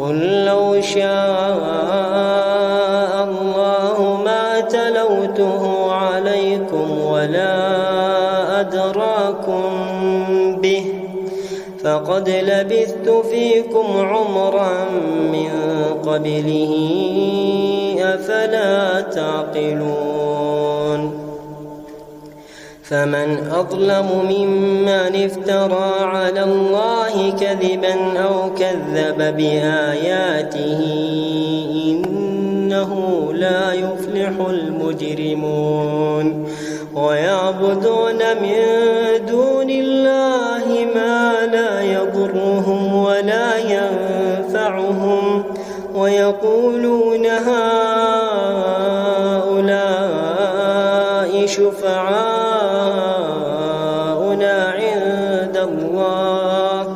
قل لو شاء الله ما تلوته عليكم ولا أدراكم به فقد لبثت فيكم عمرا من قبله أفلا تعقلون فمن أظلم ممن افترى على الله كذبا أو كذب بآياته إنه لا يفلح المجرمون ويعبدون من دون الله ما لا يضرهم ولا ينفعهم ويقولون هؤلاء شفعاؤنا عند الله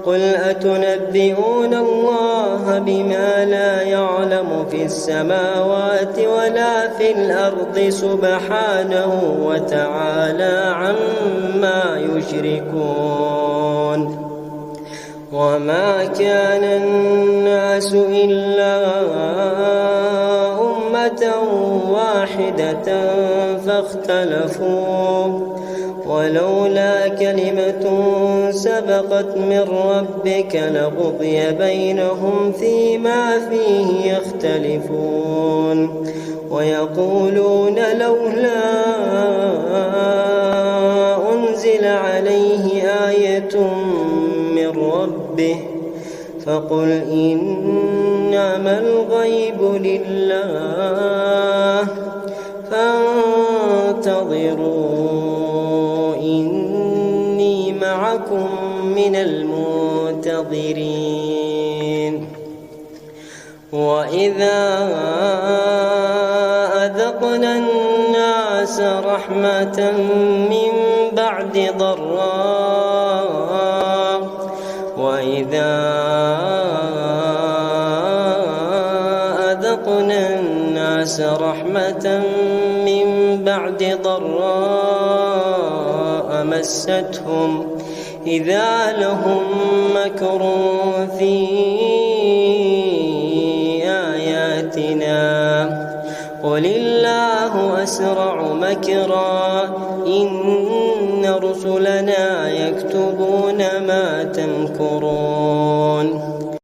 قل أتنبئون الله بما لا يعلم في السماوات ولا في الأرض سبحانه وتعالى عما يشركون وما كان الناس إلا أمة واحدة فاختلفوا ولولا كلمة سبقت من ربك لقضي بينهم فيما فيه يختلفون ويقولون لولا أنزل عليه آية من ربه فقل إنما الغيب لله فانتظروا إني معكم من المنتظرين وإذا أذقنا الناس رحمة من بعد ضراء وإذا أذقنا الناس رحمة من بعد ضراء مستهم إذا لهم مكر في آياتنا قل الله أسرع مكرا إن رسلنا يكتبون ما تمكرون